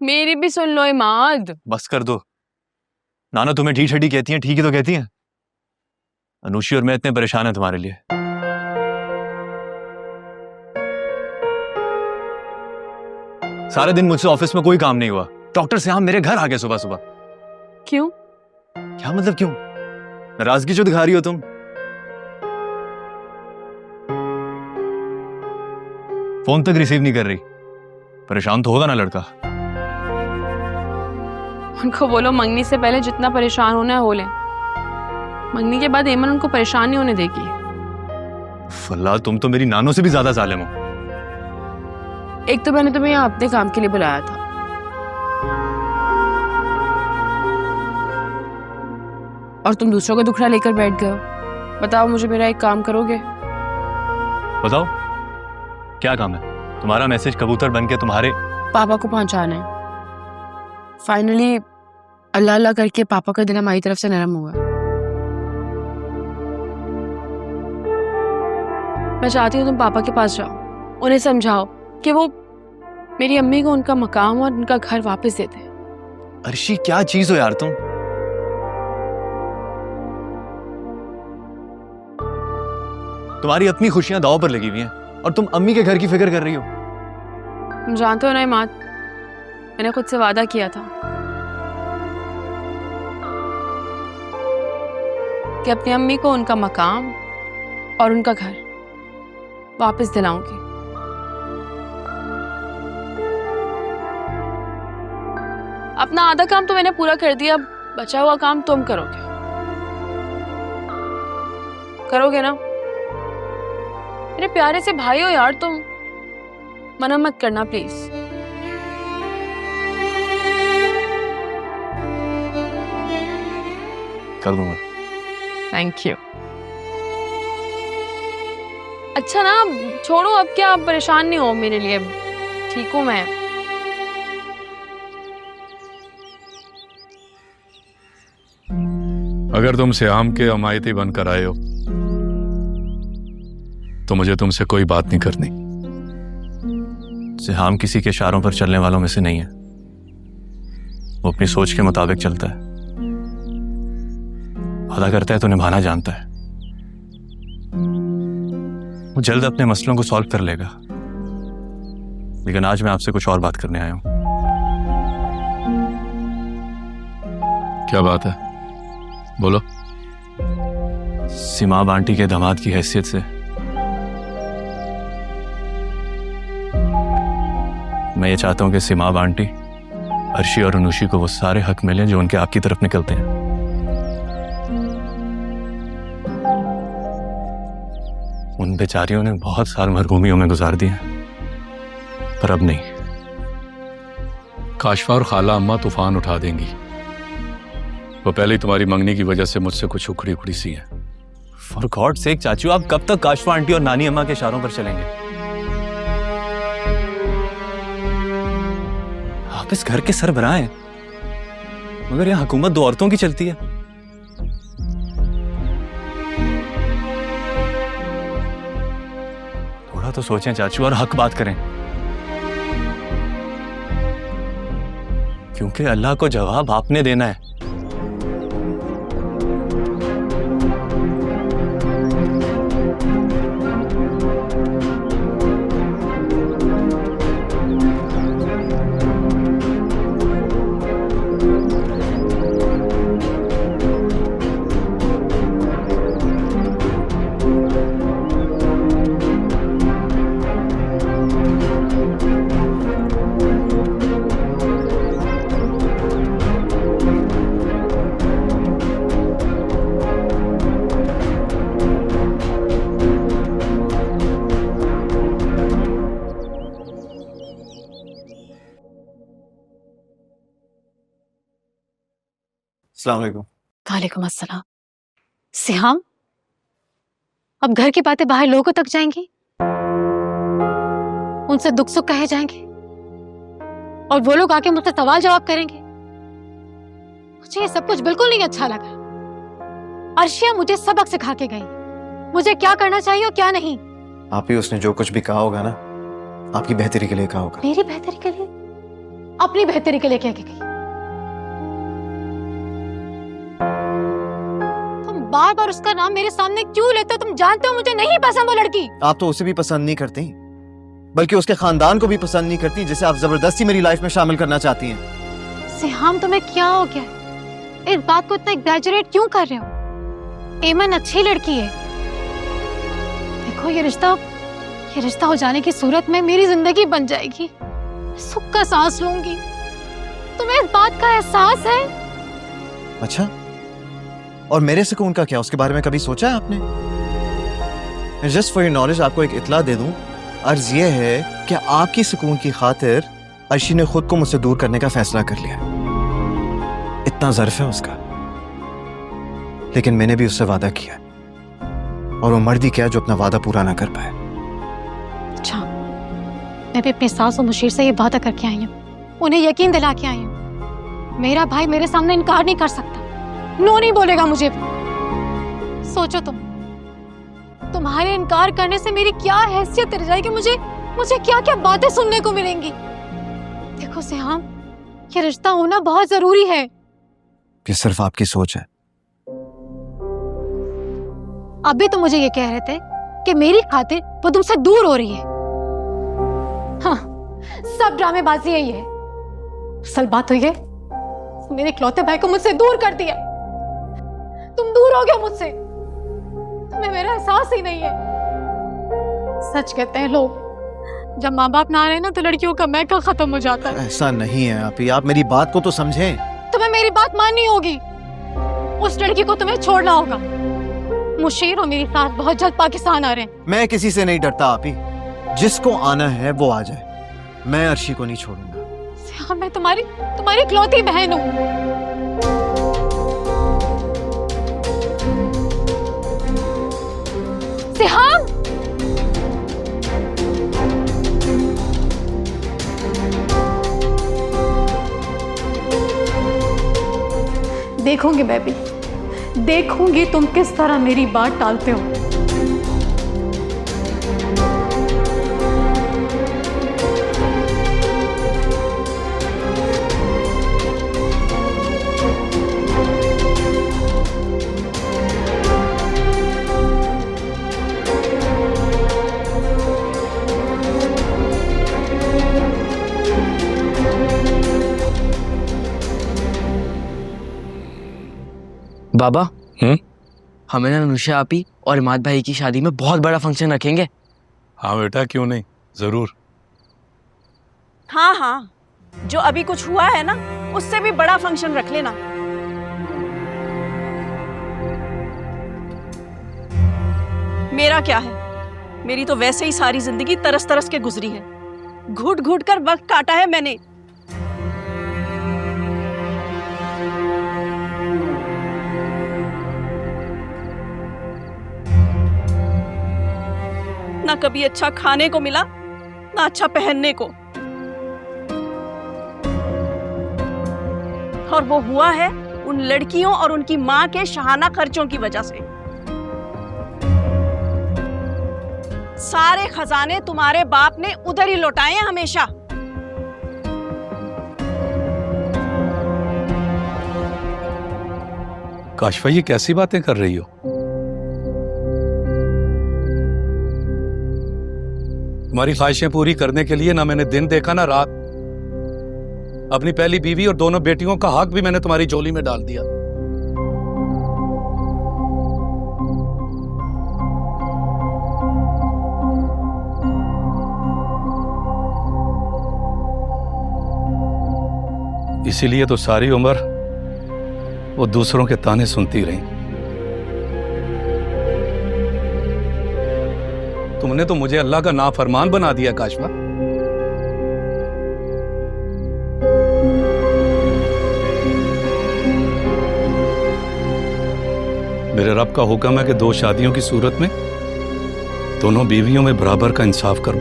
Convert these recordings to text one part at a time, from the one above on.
मेरी भी सुन लो इमाद। बस कर दो। नाना तुम्हें ढी छड़ी कहती हैं, ठीक ही तो कहती हैं। अनुशी और मैं इतने परेशान हैं तुम्हारे लिए। सारे दिन मुझसे ऑफिस में कोई काम नहीं हुआ। डॉक्टर श्याम मेरे घर आ गए सुबह सुबह। क्यों? क्या मतलब क्यों? नाराजगी जो दिखा रही हो तुम। फोन तक रिसीव नहीं कर रही। परेशान तो होगा ना लड़का। उनको बोलो मंगनी से पहले जितना परेशान होना है हो ले। मंगनी के बाद एमन उनको परेशान नहीं होने देगी। फल्ला, तुम तो मेरी नानों से भी ज्यादा जालिम हो। एक तो मैंने तुम्हें यहाँ अपने काम के लिए बुलाया था, और तुम दूसरों का दुखड़ा लेकर बैठ गए हो। बताओ मुझे मेरा एक काम करोगे? बताओ क्या काम है? तुम्हारा मैसेज कबूतर बन के तुम्हारे पापा को पहुंचाना है। फाइनली अल्लाह अल्लाह करके पापा का दिल हमारी तरफ से नरम हुआ। मैं चाहती हूँ तुम पापा के पास जाओ, उन्हें समझाओ कि वो मेरी अम्मी को उनका मकाम और उनका घर वापस दे दे। अर्शी, क्या चीज हो यार तुम। तुम्हारी अपनी खुशियां दांव पर लगी हुई हैं और तुम अम्मी के घर की फिक्र कर रही हो। तुम जानते हो ना इमाद, मैंने खुद से वादा किया था कि अपनी अम्मी को उनका मकाम और उनका घर वापस दिलाऊंगी। अपना आधा काम तो मैंने पूरा कर दिया, बचा हुआ काम तुम करोगे। करोगे ना? मेरे प्यारे से भाई हो यार तुम, मना मत करना प्लीज। कर दूंगा। Thank you. अच्छा ना, छोड़ो अब, क्या आप परेशान नहीं हो मेरे लिए? ठीक हूं मैं। अगर तुम श्याम के अमायती बनकर आए हो तो मुझे तुमसे कोई बात नहीं करनी। सिहाम किसी के इशारों पर चलने वालों में से नहीं है। वो अपनी सोच के मुताबिक चलता है। वादा करता है तो निभाना जानता है। वो जल्द अपने मसलों को सॉल्व कर लेगा। लेकिन आज मैं आपसे कुछ और बात करने आया हूं। क्या बात है? बोलो। सीमा आंटी के दामाद की हैसियत से मैं ये चाहता हूं कि सीमा आंटी, अर्शी और अनुशी को वो सारे हक मिलें जो उनके आपकी तरफ निकलते हैं। उन बेचारियों ने बहुत साल मरूभूमियों में गुजार दिए, पर अब नहीं। काशफा और खाला अम्मा तूफान उठा देंगी। वो पहले ही तुम्हारी मंगनी की वजह से मुझसे कुछ उखड़ी उखड़ी सी है। फॉर गॉड सेक चाचू, आप कब तक काशफा आंटी और नानी अम्मा के इशारों पर चलेंगे? आप इस घर के सरबराह हैं, मगर यहां हुकूमत दो औरतों की चलती है। थोड़ा तो सोचें चाचू और हक बात करें, क्योंकि अल्लाह को जवाब आपने देना है। अस्सलाम वालेकुम। वालेकुम अस्सलाम। सिहाम, अब घर की बातें बाहर लोगों तक जाएंगी, उनसे दुख सुख कहे जाएंगे और वो लोग आके मुझसे सवाल जवाब करेंगे। मुझे ये सब कुछ बिल्कुल नहीं अच्छा लगा। अर्शिया मुझे सबक सिखा के गई, मुझे क्या करना चाहिए और क्या नहीं। आप ही उसने जो कुछ भी कहा होगा ना, आपकी बेहतरी के लिए कहा होगा। मेरी बेहतरी के लिए? अपनी बेहतरी के लिए कह के गई। तुम बार बार उसका नाम मेरे सामने क्यों लेते हो? तुम जानते हो मुझे नहीं पसंद वो लड़की। आप तो उसे भी पसंद नहीं करती, बल्कि उसके खानदान को भी पसंद नहीं करती, जिसे आप जबरदस्ती मेरी लाइफ में शामिल करना चाहती हैं। सिहाम, तुम्हें क्या हो गया? इस बात को इतना एग्जैजरेट क्यों कर रहे हो? एमन अच्छी लड़की है। देखो, ये रिश्ता हो जाने की सूरत में मेरी जिंदगी बन जाएगी। सुख का सांस लूंगी। तुम्हें इस बात का एहसास है? अच्छा, और मेरे सुकून का क्या, उसके बारे में कभी सोचा है आपने? जस्ट फॉर योर नॉलेज आपको एक इत्ला दे दूं, अर्ज ये है कि आपकी सुकून की खातिर अर्शी ने खुद को मुझसे दूर करने का फैसला कर लिया। इतना ज़र्फ है उसका, लेकिन मैंने भी उससे वादा किया, और वो मर्द ही क्या जो अपना वादा पूरा ना कर पाए। अच्छा, मैं भी अपने सास और मुशीर से ये वादा करके आई हूँ, उन्हें यकीन दिला के आई हूँ। मेरा भाई मेरे सामने इनकार नहीं कर सकता, नो नहीं बोलेगा मुझे। सोचो तुम्हारे इनकार करने से मेरी क्या हैसियत रह जाएगी, मुझे क्या क्या बातें सुनने को मिलेंगी। देखो सिहाम, ये रिश्ता होना बहुत जरूरी है। ये सिर्फ आपकी सोच है। अभी तो मुझे ये कह रहे थे कि मेरी खातिर वो तुमसे दूर हो रही है। हाँ, सब ड्रामेबाजी है ये। असल बात तो ये, मेरे इकलौते भाई को मुझसे दूर कर दिया। तुम दूर हो गए मुझसे, तुम्हें मेरा एहसास ही नहीं है। सच कहते हैं लोग, जब माँ बाप ना रहे ना तो लड़कियों का मैका खत्म हो जाता है। ऐसा नहीं है आप मेरी बात को तो समझें। तुम्हें मेरी बात माननी होगी। उस लड़की को तुम्हें छोड़ना होगा। मुशीर और मेरी सास बहुत जल्द पाकिस्तान आ रहे हैं। मैं किसी से नहीं डरता आपी, जिसको आना है वो आ जाए। मैं अर्शी को नहीं छोड़ूंगा। मैं तुम्हारी इकलौती बहन हूँ। सिहाम, देखूंगी मैं भी, देखूंगी तुम किस तरह मेरी बात टालते हो। बाबा, हमें ना अनुषा आपी और इमाद भाई की शादी में बहुत बड़ा फंक्शन रखेंगे। हाँ बेटा, क्यों नहीं, जरूर। हाँ, जो अभी कुछ हुआ है ना, उससे भी बड़ा फंक्शन रख लेना। मेरा क्या है, मेरी तो वैसे ही सारी जिंदगी तरस तरस के गुजरी है। घुट घुट कर वक्त काटा है मैंने। ना कभी अच्छा खाने को मिला, ना अच्छा पहनने को, और वो हुआ है उन लड़कियों और उनकी मां के शहाना खर्चों की वजह से। सारे खजाने तुम्हारे बाप ने उधर ही लौटाए हैं हमेशा। काशफा, ये कैसी बातें कर रही हो? तुम्हारी ख्वाहिशें पूरी करने के लिए ना मैंने दिन देखा ना रात। अपनी पहली बीवी और दोनों बेटियों का हक भी मैंने तुम्हारी झोली में डाल दिया। इसीलिए तो सारी उम्र वो दूसरों के ताने सुनती रही। तुमने तो मुझे अल्लाह का नाफरमान बना दिया काशफा। मेरे रब का हुक्म है कि 2 शादियों की सूरत में दोनों बीवियों में बराबर का इंसाफ करूं।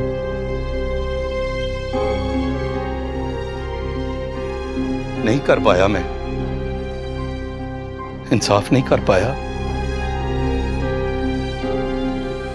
नहीं कर पाया, मैं इंसाफ नहीं कर पाया।